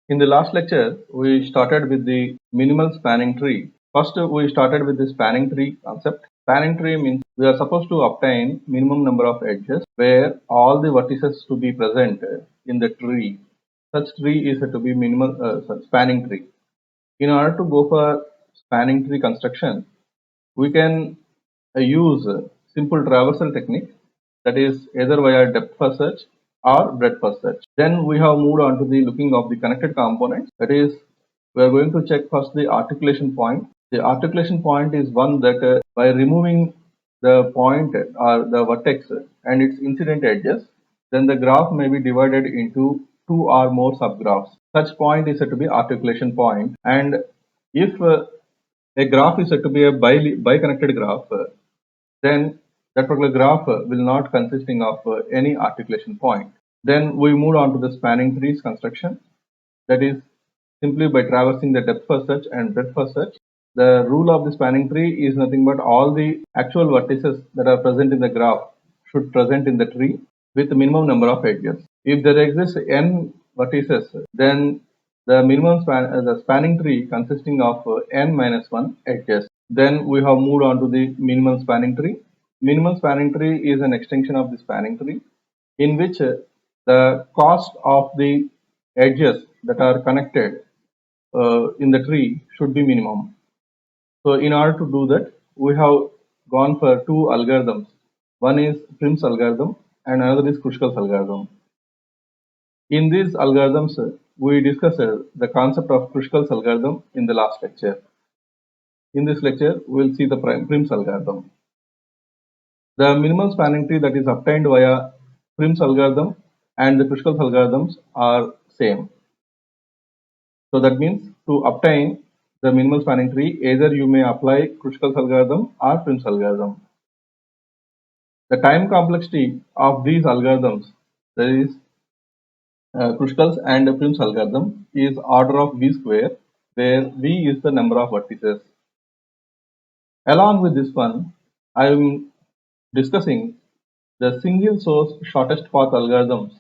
In the last lecture, we started with the minimal spanning tree. First, we started with the spanning tree concept. Spanning tree means we are supposed to obtain minimum number of edges where all the vertices to be present in the tree. Such tree is to be minimal spanning tree. In order to go for spanning tree construction, we can use simple traversal technique, that is either via depth first search or breadth first search. Then we have moved on to the looking of the connected components, that is we are going to check first the articulation point. The articulation point is one that by removing the point or the vertex and its incident edges, then the graph may be divided into two or more subgraphs. Such point is said to be articulation point, and if a graph is said to be a bi-connected graph, then that particular graph will not consisting of any articulation point. Then we move on to the spanning trees construction, that is simply by traversing the depth first search and breadth first search. The rule of the spanning tree is nothing but all the actual vertices that are present in the graph should present in the tree with the minimum number of edges. If there exists n vertices, then the the spanning tree consisting of n minus 1 edges. Then we have moved on to the minimal spanning tree. Minimal spanning tree is an extension of the spanning tree in which the cost of the edges that are connected in the tree should be minimum. So in order to do that, we have gone for two algorithms. One is Prim's algorithm and another is Kruskal's algorithm. In these algorithms, we discussed the concept of Kruskal's algorithm in the last lecture. In this lecture, we will see the Prim's algorithm. The minimal spanning tree that is obtained via Prim's algorithm and the Kruskal algorithms are same. So that means to obtain the minimal spanning tree, either you may apply Kruskal algorithm or Prim's algorithm. The time complexity of these algorithms, that is Kruskal's and Prim's algorithm, is order of V square, where V is the number of vertices. Along with this one, I am discussing the single source shortest path algorithms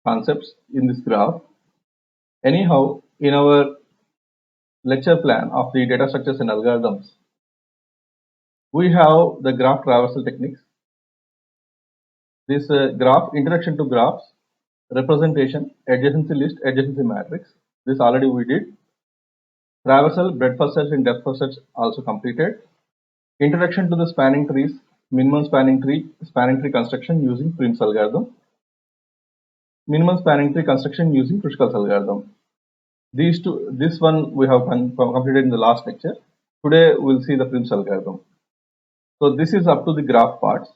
concepts in this graph. Anyhow, in our lecture plan of the data structures and algorithms, we have the graph traversal techniques. This graph, introduction to graphs, representation, adjacency list, adjacency matrix. This already we did. Traversal, breadth first search and depth first search also completed. Introduction to the spanning trees, minimum spanning tree construction using Prim's algorithm. Minimum spanning tree construction using Kruskal algorithm. This one we have completed in the last lecture. Today we will see the Prim's algorithm. So this is up to the graph parts,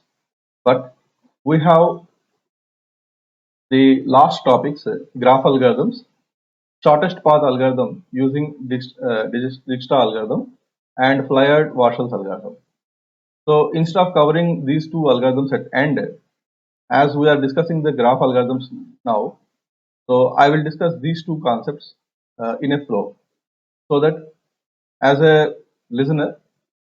but we have the last topics, graph algorithms, shortest path algorithm using Dijkstra algorithm and Flayard-Warshall's algorithm. So instead of covering these two algorithms at end, as we are discussing the graph algorithms now, so I will discuss these two concepts in a flow, so that as a listener,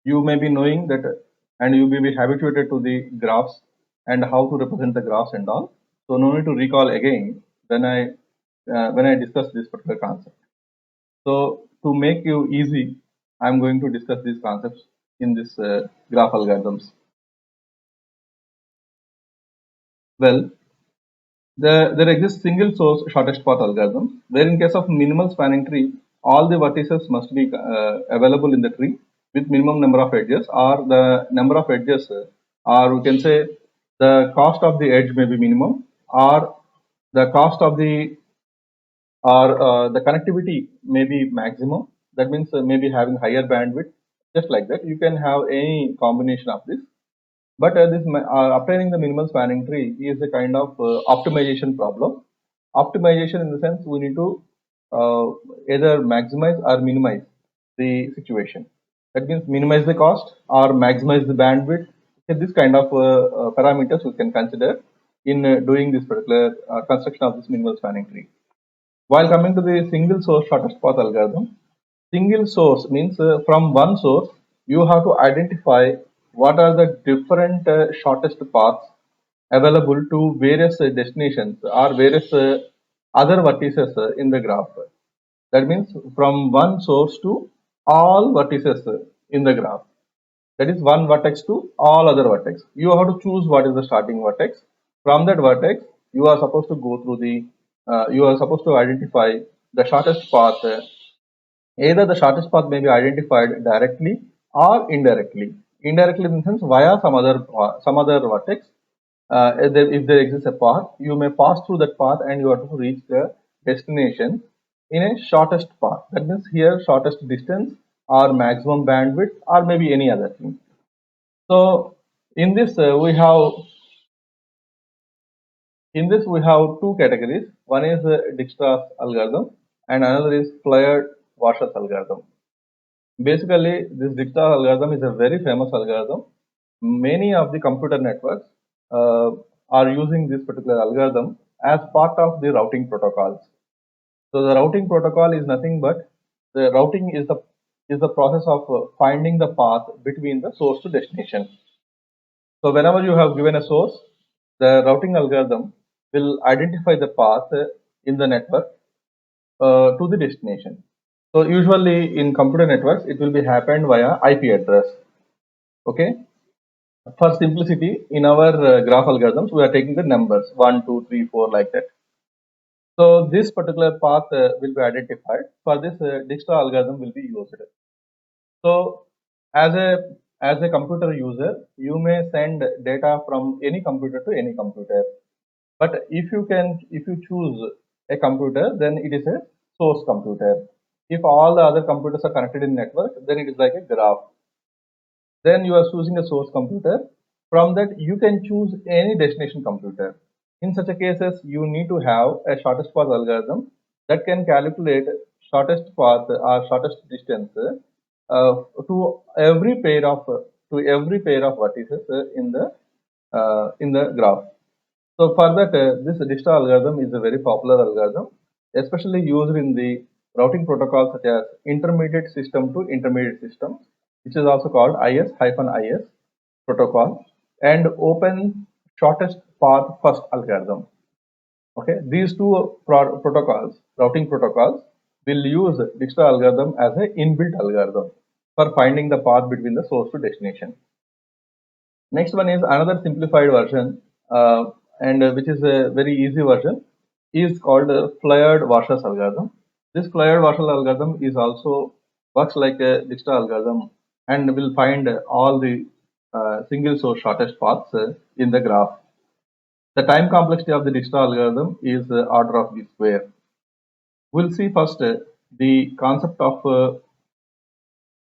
you may be knowing that and you may be habituated to the graphs and how to represent the graphs and all. So no need to recall again when I discuss this particular concept. So to make you easy, I am going to discuss these concepts in this graph algorithms. Well, there exists single source shortest path algorithm, where in case of minimal spanning tree, all the vertices must be available in the tree with minimum number of edges, or the number of edges, or we can say the cost of the edge may be minimum, or the cost of the the connectivity may be maximum. That means maybe having higher bandwidth, just like that. You can have any combination of this. But this obtaining the minimal spanning tree is a kind of optimization problem. Optimization in the sense we need to either maximize or minimize the situation. That means minimize the cost or maximize the bandwidth. So this kind of parameters we can consider in doing this particular construction of this minimal spanning tree. While coming to the single source shortest path algorithm, single source means from one source you have to identify what are the different shortest paths available to various destinations or various other vertices in the graph. That means from one source to all vertices in the graph. That is one vertex to all other vertex. You have to choose what is the starting vertex. From that vertex, you are supposed to go through you are supposed to identify the shortest path. Either the shortest path may be identified directly or indirectly. Indirectly in the sense via some other vertex. If there exists a path, you may pass through that path and you have to reach the destination in a shortest path. That means here shortest distance or maximum bandwidth or maybe any other thing. So in this we have two categories. One is Dijkstra's algorithm and another is Floyd-Warshau's algorithm. Basically, this Dijkstra algorithm is a very famous algorithm. Many of the computer networks are using this particular algorithm as part of the routing protocols. So the routing protocol is nothing but the routing is the process of finding the path between the source to destination. So whenever you have given a source, the routing algorithm will identify the path in the network to the destination. So usually in computer networks, it will be happened via IP address. Okay. For simplicity, in our graph algorithms, we are taking the numbers 1, 2, 3, 4 like that. So this particular path will be identified. For this, Dijkstra algorithm will be used. So as a computer user, you may send data from any computer to any computer. But if you choose a computer, then it is a source computer. If all the other computers are connected in network, then it is like a graph. Then you are choosing a source computer. From that, you can choose any destination computer. In such a cases, you need to have a shortest path algorithm that can calculate shortest path or shortest distance to every pair of vertices in the graph. So for that, this Dijkstra algorithm is a very popular algorithm, especially used in the routing protocols such as intermediate system to intermediate system, which is also called IS-IS protocol, and open shortest path first algorithm. Okay, these two protocols, routing protocols, will use Dijkstra algorithm as an inbuilt algorithm for finding the path between the source to destination. Next one is another simplified version, and which is a very easy version, is called Floyd-Warshau's algorithm. This Floyd-Warshau's algorithm is also works like a Dijkstra algorithm and will find all the single source shortest paths in the graph. The time complexity of the Dijkstra algorithm is order of the square. We'll see first the concept of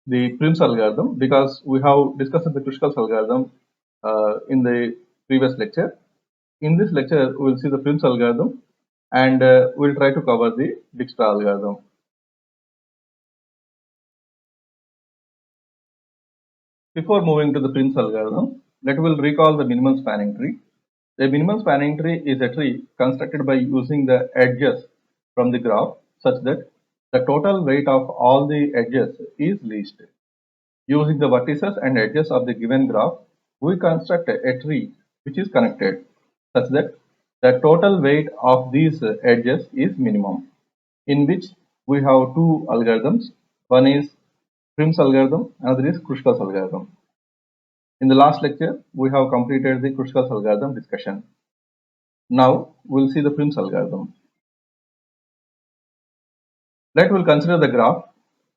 the Prim's algorithm because we have discussed the Kruskal algorithm in the previous lecture. In this lecture, we will see the Prim's algorithm and we'll try to cover the Dijkstra algorithm. Before moving to the Prim's algorithm, let us recall the minimal spanning tree. The minimal spanning tree is a tree constructed by using the edges from the graph such that the total weight of all the edges is least. Using the vertices and edges of the given graph, we construct a tree which is connected such that the total weight of these edges is minimum, in which we have two algorithms. One is Prim's algorithm, another is Kruskal algorithm. In the last lecture, we have completed the Kruskal algorithm discussion. Now we will see the Prim's algorithm. Let us consider the graph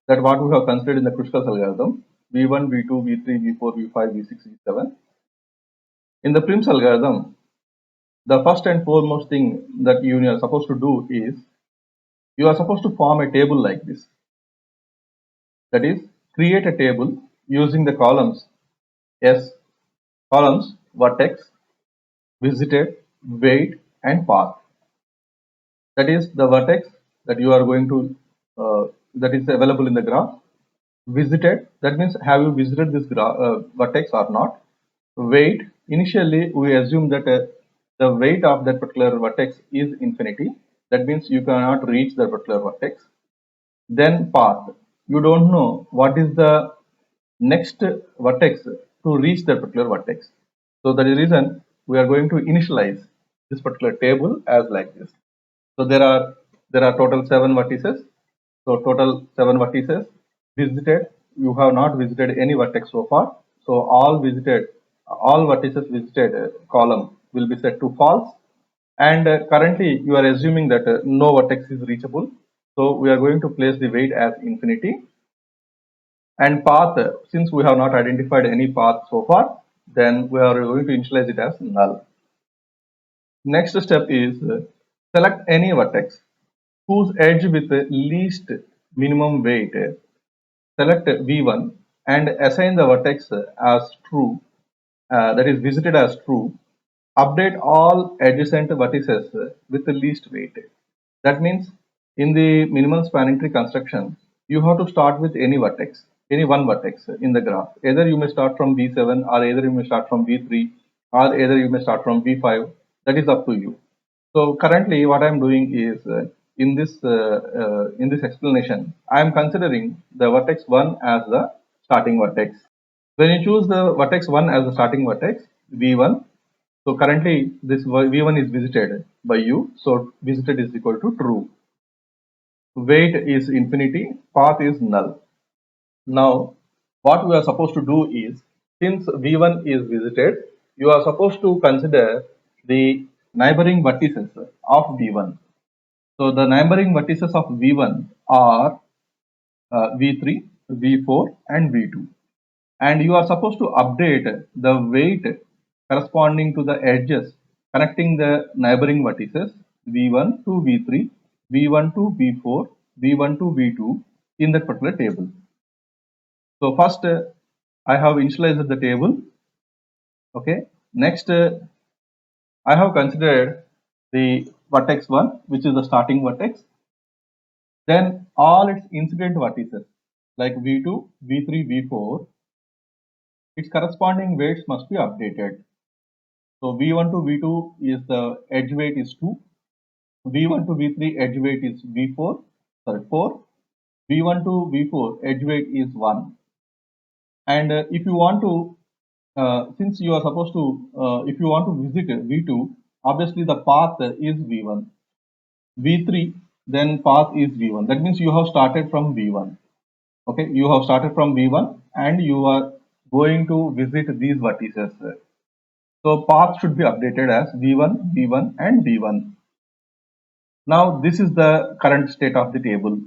that what we have considered in the Kruskal algorithm, V1, V2, V3, V4, V5, V6, V7. In the Prim's algorithm, the first and foremost thing that you are supposed to do is you are supposed to form a table like this. That is, create a table using the columns columns, vertex, visited, weight, and path. That is the vertex that you are going to that is available in the graph. Visited, that means have you visited this vertex or not. Weight, initially we assume that the weight of that particular vertex is infinity. That means you cannot reach that particular vertex. Then path, you don't know what is the next vertex to reach that particular vertex. So that is the reason we are going to initialize this particular table as like this. So there are total 7 vertices. So total 7 vertices visited. You have not visited any vertex so far. So all vertices visited column will be set to false. And currently you are assuming that no vertex is reachable. So we are going to place the weight as infinity. And path, since we have not identified any path so far, then we are going to initialize it as null. Next step is select any vertex whose edge with the least minimum weight. Select V1 and assign the vertex as true, that is visited as true. Update all adjacent vertices with the least weight. That means in the minimal spanning tree construction, you have to start with any vertex, any one vertex in the graph. Either you may start from V7, or either you may start from V3, or either you may start from V5. That is up to you. So currently what I am doing is in this explanation, I am considering the vertex 1 as the starting vertex. When you choose the vertex 1 as the starting vertex, V1, so currently this V1 is visited by you, so visited is equal to true. Weight is infinity, path is null. Now what we are supposed to do is, since V1 is visited, you are supposed to consider the neighboring vertices of V1. So the neighboring vertices of V1 are V3, V4 and V2. And you are supposed to update the weight corresponding to the edges connecting the neighboring vertices V1 to V3, V1 to V4, V1 to V2 in that particular table. So first I have initialized the table. Okay. Next I have considered the vertex 1, which is the starting vertex. Then all its incident vertices like V2, V3, V4, its corresponding weights must be updated. So V1 to V2 is the edge weight is 2. V1 to V3 edge weight is 4. V1 to V4 edge weight is 1. And if you want to, since you are supposed to, if you want to visit V2, obviously the path is V1. V3, then path is V1. That means you have started from V1. Okay, you have started from V1 and you are going to visit these vertices. So path should be updated as V1, V1 and V1. Now this is the current state of the table.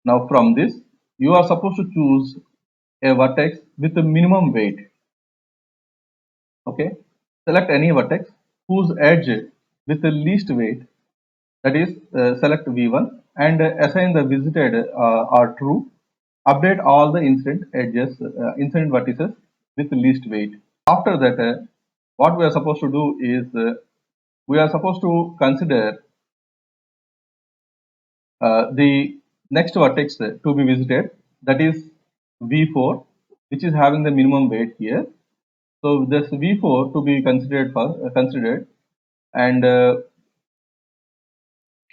Now from this, you are supposed to choose a vertex with a minimum weight. Okay, select any vertex whose edge with the least weight, that is select V1 and assign the visited are true. Update all the incident edges, incident vertices with least weight. After that, what we are supposed to do is we are supposed to consider the next vertex to be visited, that is V4, which is having the minimum weight here. So this V4 to be considered and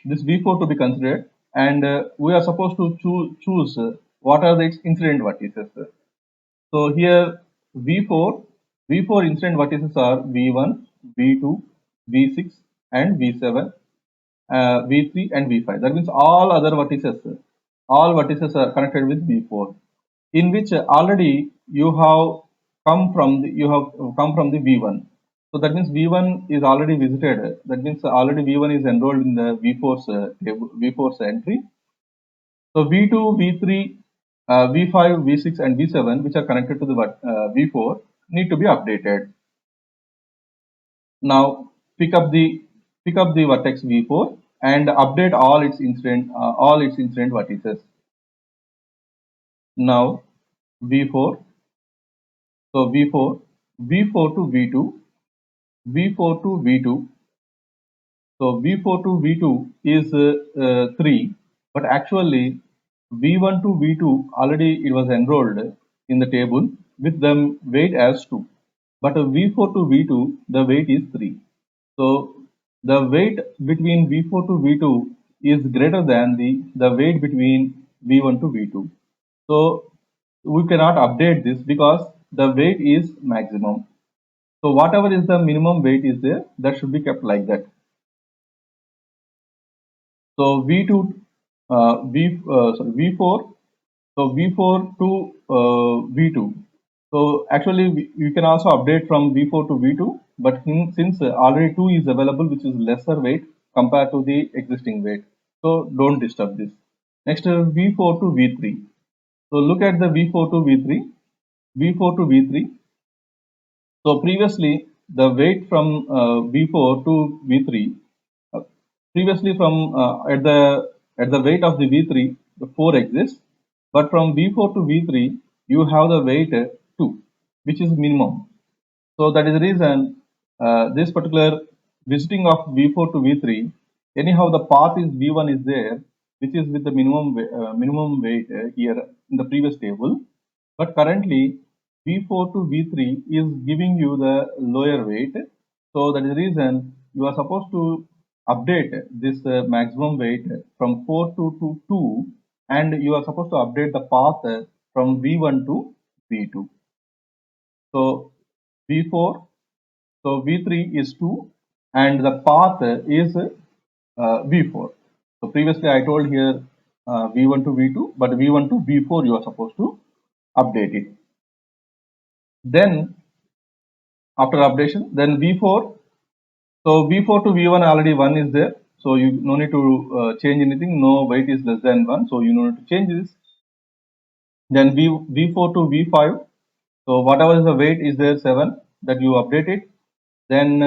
this V4 to be considered, and we are supposed to choose what are the incident vertices. So here V4 incident vertices are V1, V2, V6 and V7, V3 and V5. That means all vertices are connected with V4, in which already you have come from the V1. So that means V1 is already visited. That means already V1 is enrolled in the V4's entry. So V2, V3, V5, V6 and V7, which are connected to the V4, need to be updated. Now pick up the vertex V4 and update all its incident vertices. Now V4, so V4 to V2, V4 to V2. So V4 to V2 is 3, but actually V1 to V2 already it was enrolled in the table with the weight as 2, but V4 to V2 the weight is 3. So the weight between V4 to V2 is greater than the weight between V1 to V2. So we cannot update this because the weight is maximum. So whatever is the minimum weight is there, that should be kept like that. So V2, V4, so V4 to V2. So actually, you can also update from V4 to V2, but since already 2 is available, which is lesser weight compared to the existing weight, so don't disturb this. Next, V4 to V3. So look at the V4 to V3. V4 to V3. So previously, the weight from V4 to V3, uh, previously from at the weight of the V3, the 4 exists, but from V4 to V3, you have the weight 2, which is minimum. So that is the reason this particular visiting of V4 to V3, anyhow the path is V1 is there, which is with the minimum weight here in the previous table. But currently V4 to V3 is giving you the lower weight. So that is the reason you are supposed to update this maximum weight from 4 to 2, and you are supposed to update the path from V1 to V2. So V4, so V3 is 2 and the path is V4. So previously I told here V1 to V2, but V1 to V4 you are supposed to update it. Then after updation, then V4. So V4 to V1 already 1 is there. So you no need to change anything. No weight is less than 1. So you no need to change this. Then V4 to V5. So whatever is the weight is there 7 that you update it. Then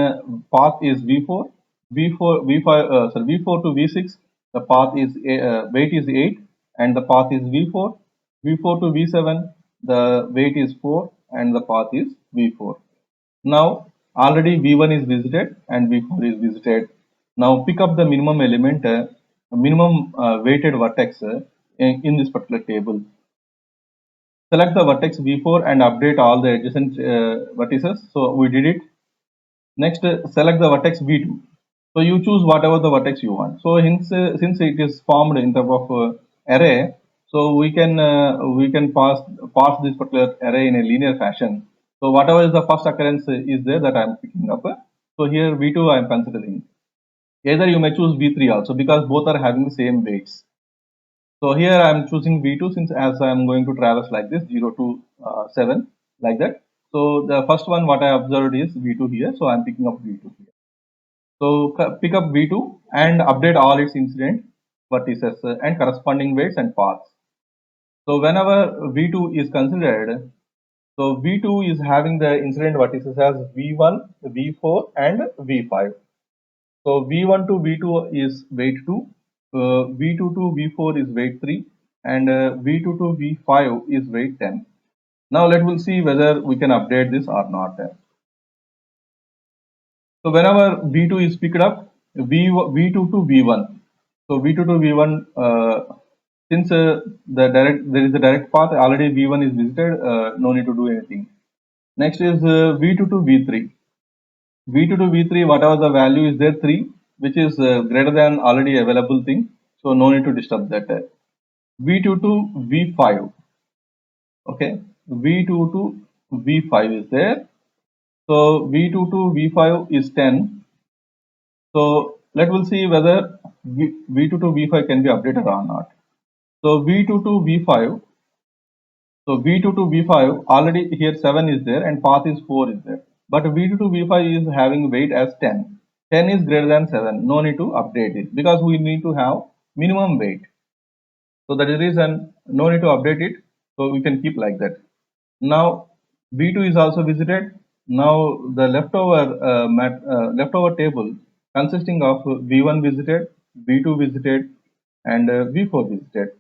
path is V4. V4 to V6. The path is weight is 8 and the path is V4. V4 to V7. The weight is 4 and the path is V4. Now already V1 is visited and V4 is visited. Now pick up the minimum element, minimum weighted vertex in this particular table. Select the vertex V4 and update all the adjacent vertices. So we did it. Next, select the vertex V2. So you choose whatever the vertex you want. So since it is formed in terms of array, so we can pass this particular array in a linear fashion. So whatever is the first occurrence is there that I am picking up. So here V2 I am considering. Either you may choose V3 also because both are having the same weights. So here I am choosing V2 since as I am going to traverse like this 0 to 7 like that. So the first one what I observed is V2 here. So I am picking up V2 here. So pick up V2 and update all its incident vertices and corresponding weights and paths. So whenever V2 is considered, so V2 is having the incident vertices as V1, V4 and V5. So V1 to V2 is weight 2, V2 to V4 is weight 3 and V2 to V5 is weight 10. Now let us see whether we can update this or not. So whenever V2 is picked up, V2 to V1. So V2 to V1, since there is a direct path, already V1 is visited, no need to do anything. Next is V2 to V3. V2 to V3, whatever the value is there, 3, which is greater than already available thing. So no need to disturb that. V2 to V5. Okay. V2 to V5 is there. So V2 to V5 is 10. So let us see whether V2 to V5 can be updated or not. So V2 to V5. So V2 to V5 already here 7 is there and path is 4 is there. But V2 to V5 is having weight as 10. 10 is greater than 7. No need to update it because we need to have minimum weight. So that is the reason no need to update it. So we can keep like that. Now V2 is also visited. Now the leftover table consisting of V1 visited, V2 visited, and V4 visited.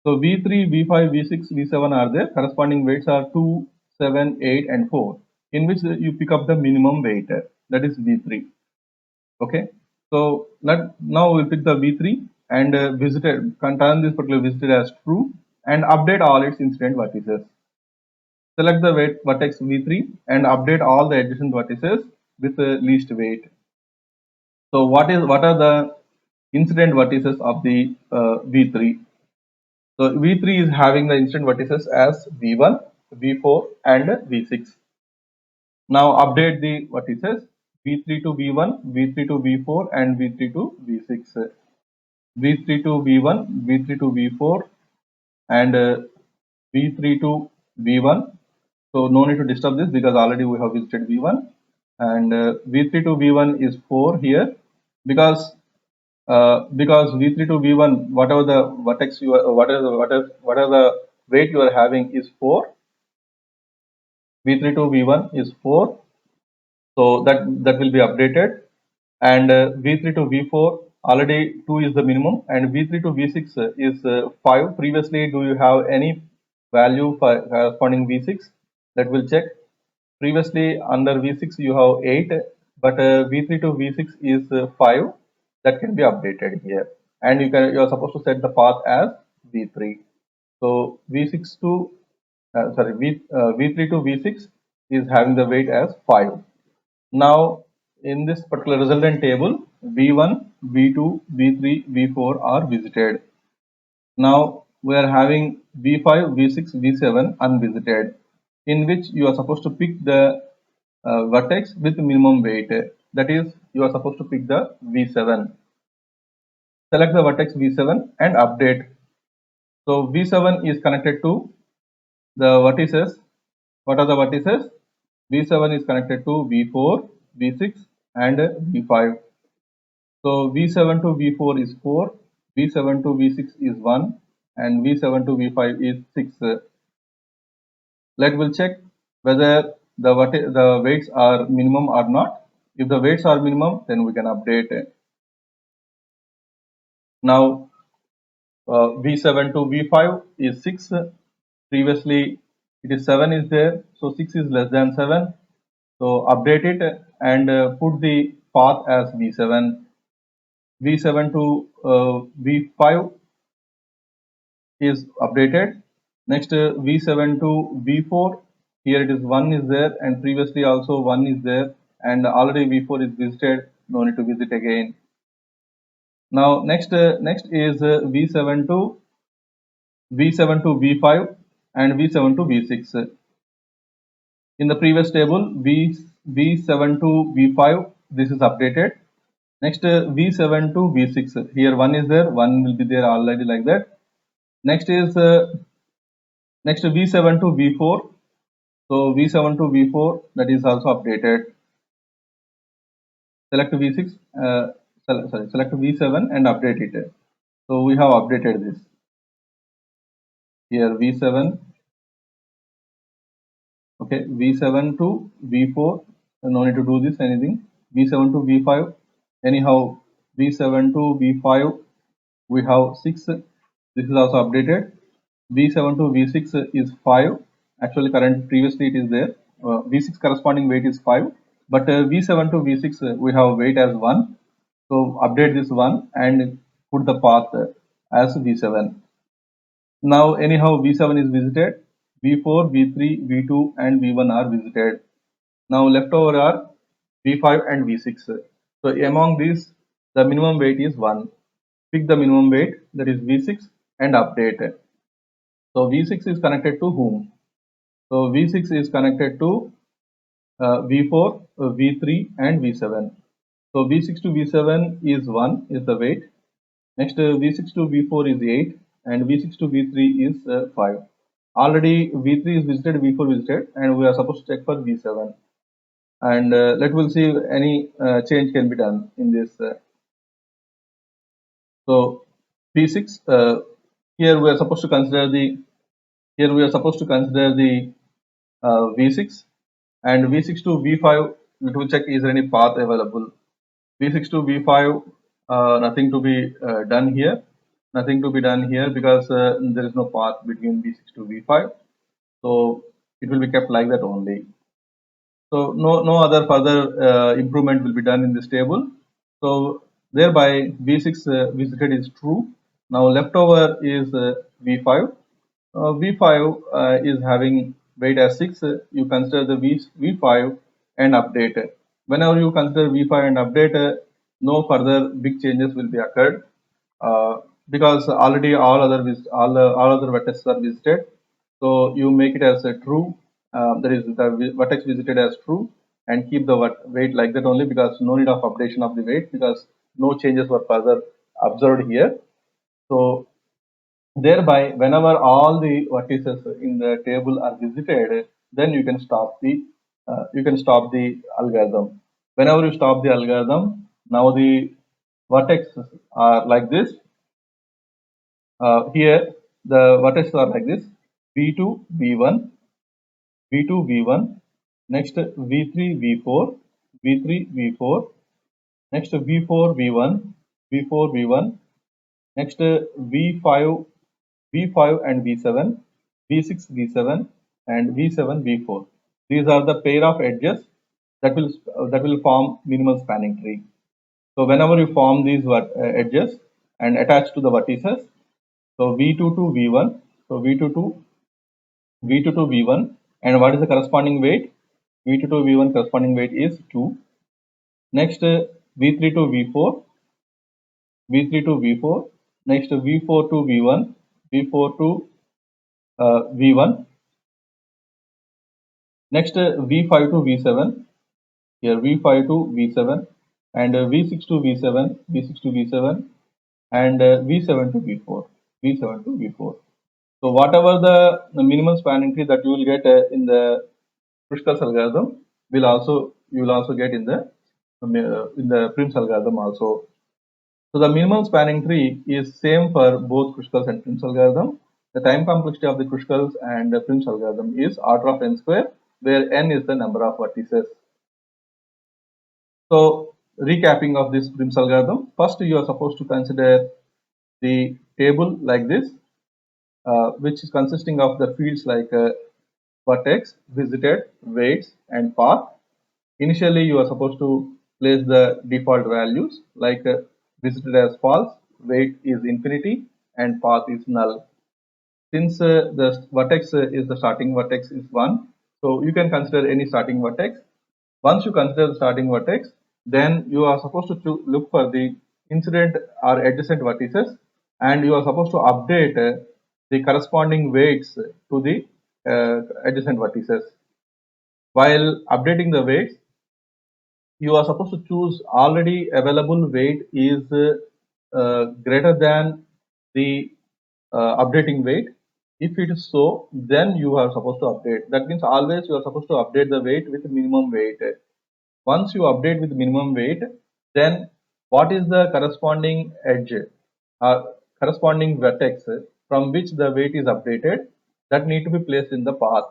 So V3, V5, V6, V7 are there. Corresponding weights are 2, 7, 8, and 4, in which you pick up the minimum weight, that is V3. Okay. So now we'll pick the V3 and turn this particular visited as true and update all its incident vertices. Select the vertex V3 and update all the adjacent vertices with the least weight. So what are the incident vertices of the V3? So V3 is having the incident vertices as V1, V4 and V6. Now update the vertices V3 to V1, V3 to V4 and V3 to V6. V3 to V1, V3 to V4, and V3 to V1. So no need to disturb this because already we have visited V1, and V3 to V1 is 4 here because V3 to V1, whatever the vertex you are, whatever the weight you are having is 4. V3 to V1 is 4, so that will be updated. And V3 to V4 already 2 is the minimum, and V3 to V6 is 5. Previously, do you have any value for corresponding V6? That will check. Previously under V6 you have 8, but V3 to V6 is 5. That can be updated here, and you are supposed to set the path as V3. So V6 to V3 to V6 is having the weight as 5. Now in this particular resultant table, V1, V2, V3, V4 are visited. Now we are having V5, V6, V7 unvisited, in which you are supposed to pick the vertex with minimum weight. That is, you are supposed to pick the V7. Select the vertex V7 and update. So V7 is connected to the vertices. What are the vertices? V7 is connected to V4, V6 and V5. So V7 to V4 is 4, V7 to V6 is 1, and V7 to V5 is 6. Let will check whether the weights are minimum or not. If the weights are minimum, then we can update it. Now V7 to V5 is 6. Previously it is 7 is there, so 6 is less than 7. So update it and put the path as V7. V7 to V5 is updated. Next V7 to V4, here it is 1 is there, and previously also 1 is there, and already V4 is visited, no need to visit again. Now next is V7 to V5 and V7 to V6. In the previous table, V7 to V5, this is updated. Next V7 to V6, here 1 is there, 1 will be there already like that. Next is next V7 to V4. So V7 to V4, that is also updated. Select V6, select V7 and update it. So we have updated this. Here V7, okay, V7 to V4, no need to do this anything. V7 to V5, anyhow, V7 to V5, we have 6. This is also updated. V7 to V6 is 5. Actually, previously it is there. V6 corresponding weight is 5, but V7 to V6 we have weight as 1. So update this one and put the path as V7. Now anyhow V7 is visited. V4, V3, V2 and V1 are visited. Now leftover are V5 and V6. So among these, the minimum weight is 1. Pick the minimum weight, that is V6, and update it. So V6 is connected to whom? So V6 is connected to V4, V3 and V7. So V6 to V7 is 1 is the weight. Next V6 to V4 is 8 and V6 to V3 is 5. Already V3 is visited, V4 visited, and we are supposed to check for V7. And we'll see any change can be done in this. So V6 here we are supposed to consider the V6, and V6 to V5. Let me check is there any path available. V6 to V5, nothing to be done here. Nothing to be done here because there is no path between V6 to V5. So it will be kept like that only. So no other further improvement will be done in this table. So thereby V6 visited is true. Now leftover is V5. V5 is having weight as 6. You consider the V5 and update it. Whenever you consider V5 and update, no further big changes will be occurred because already all other vertices are visited. So you make it as a true. That is the vertex visited as true, and keep the weight like that only because no need of updation of the weight because no changes were further observed here. So thereby, whenever all the vertices in the table are visited, then you can stop the algorithm. Whenever you stop the algorithm, now the vertexes are like this. Here the vertices are like this: v2, v1, v2, v1, next v3, v4, v3, v4, next v4, v1, v4, v1, next v5, v5 and v7, v6, v7, and v7, v4. These are the pair of edges that will form minimal spanning tree. So whenever you form these edges and attach to the vertices, so v2 to v1, so v2 to v1, and what is the corresponding weight? v2 to v1 corresponding weight is 2. Next v3 to v4, v3 to v4, next v4 to v1, v4 to v1, next v5 to v7, here v5 to v7, and v6 to v7, v6 to v7, and v7 to v4, v7 to v4. So whatever the minimum spanning tree that you will get in the Kruskal algorithm you will also get in the Prim's algorithm also. So the minimum spanning tree is same for both Kruskal and Prim's algorithm. The time complexity of the Kruskal and the Prim's algorithm is order of n square, where n is the number of vertices. So recapping of this Prim's algorithm, first you are supposed to consider the table like this, which is consisting of the fields like vertex, visited, weights, and path. Initially, you are supposed to place the default values like visited as false, weight is infinity, and path is null. Since the vertex is the starting vertex is 1, so you can consider any starting vertex. Once you consider the starting vertex, then you are supposed to look for the incident or adjacent vertices, and you are supposed to update the corresponding weights to the adjacent vertices. While updating the weights, you are supposed to choose already available weight is greater than the updating weight. If it is so, then you are supposed to update. That means always you are supposed to update the weight with minimum weight. Once you update with minimum weight, then what is the corresponding edge or corresponding vertex from which the weight is updated, that need to be placed in the path,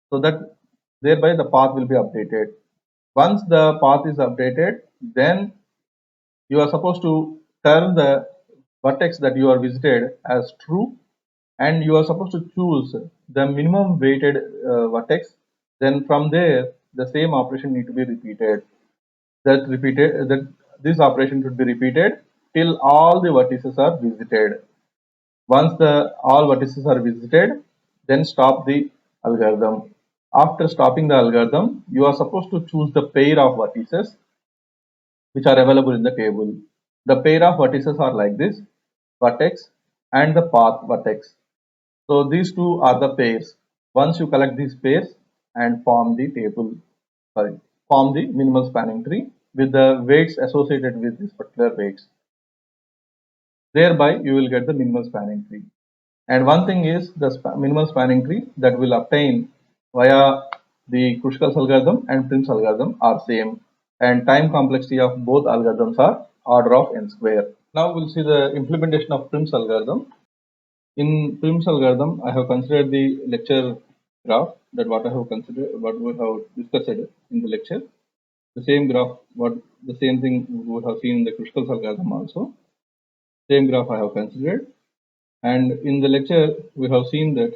so that thereby the path will be updated. Once the path is updated, then you are supposed to turn the vertex that you are visited as true, and you are supposed to choose the minimum weighted vertex. Then from there the same operation need to be repeated. That this operation should be repeated till all the vertices are visited. Once the all vertices are visited, then stop the algorithm. After stopping the algorithm, you are supposed to choose the pair of vertices which are available in the table. The pair of vertices are like this: vertex and the path vertex. So these two are the pairs. Once you collect these pairs and form the form the minimal spanning tree with the weights associated with these particular weights. Thereby you will get the minimal spanning tree. And one thing is the minimal spanning tree that will obtain via the Kruskal algorithm and Prim's algorithm are same, and time complexity of both algorithms are order of n square. Now we'll see the implementation of Prim's algorithm. In Prim's algorithm, I have considered the lecture graph, that what I have considered, what we have discussed in the lecture. The same graph, the same thing we would have seen in the Kruskal algorithm also. Same graph I have considered, and in the lecture we have seen that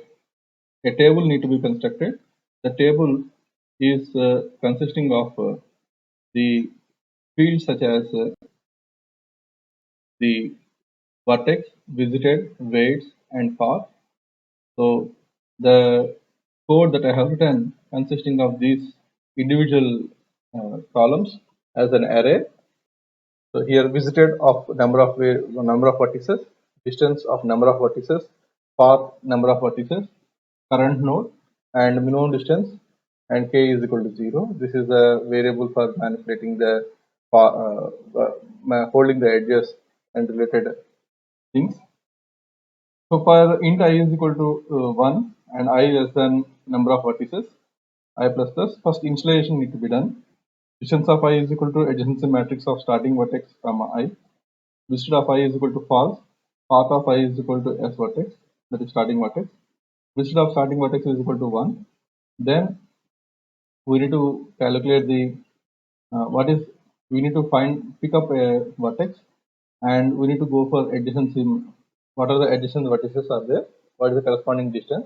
a table need to be constructed. The table is consisting of the fields such as the vertex, visited, weights, and path. So the code that I have written consisting of these individual columns as an array. So here visited of number of vertices, distance of number of vertices, path number of vertices, current node, and minimum distance, and k is equal to 0. This is a variable for manipulating the holding the edges and related things. So for int I is equal to 1 and I less than number of vertices I plus plus, first initialization need to be done. Distance of I is equal to adjacency matrix of starting vertex comma I. Visited of I is equal to false. Path of I is equal to S vertex, that is starting vertex. Visited of starting vertex is equal to 1. Then we need to calculate the what is we need to pick up a vertex and we need to go for adjacency. What are the adjacent vertices are there? What is the corresponding distance?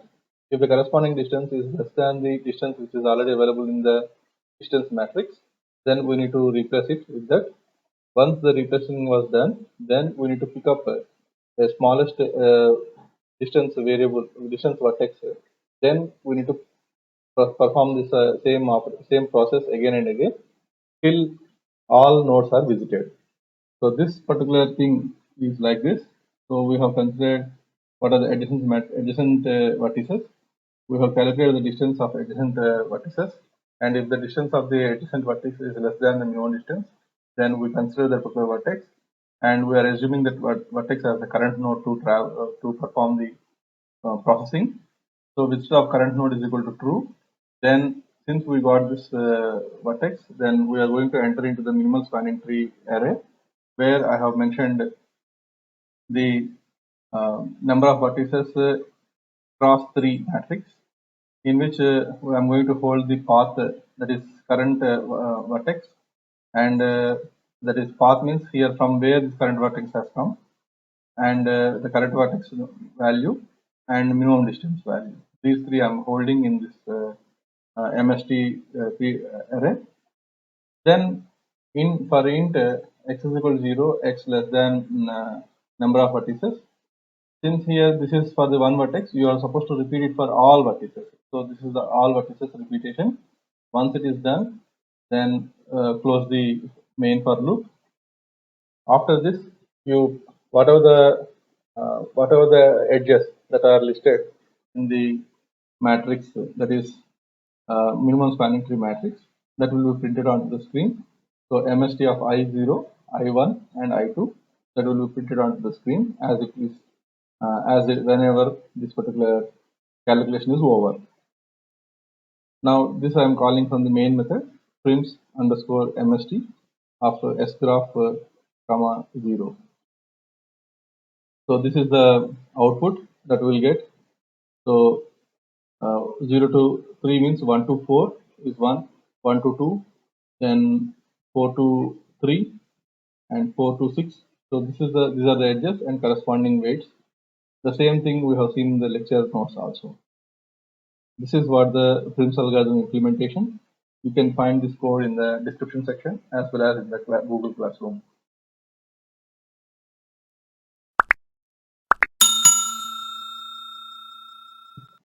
If the corresponding distance is less than the distance which is already available in the distance matrix, then we need to replace it with that. Once the replacing was done, then we need to pick up the smallest distance variable, distance vertex. Then we need to perform this same process again and again till all nodes are visited. So this particular thing is like this. So we have considered what are the adjacent vertices. We have calculated the distance of adjacent vertices, and if the distance of the adjacent vertex is less than the minimum distance, then we consider that particular vertex, and we are assuming that vertex as the current node to to perform the processing. So which of current node is equal to true, then since we got this vertex, then we are going to enter into the minimal spanning tree array, where I have mentioned the number of vertices cross 3 matrix, in which I'm going to hold the path that is current vertex, and that is path means here from where this current vertex has come, and the current vertex value and minimum distance value. These three I'm holding in this MST array. Then in for int x is equal to 0, x less than number of vertices. Since here this is for the one vertex, you are supposed to repeat it for all vertices. So this is the all vertices repetition. Once it is done, then close the main for loop. After this, you whatever the edges that are listed in the matrix, that is minimum spanning tree matrix, that will be printed onto the screen. So MST of I0, I1 and I2, that will be printed onto the screen as it is whenever this particular calculation is over. Now this I am calling from the main method prims underscore MST of sgraph comma 0. So this is the output that we will get. So 0 to 3 means 1 to 4 is 1, 1 to 2, then 4 to 3 and 4 to 6. So these are the edges and corresponding weights. The same thing we have seen in the lecture notes also. This is what the Prim's algorithm implementation. You can find this code in the description section as well as in the Google Classroom.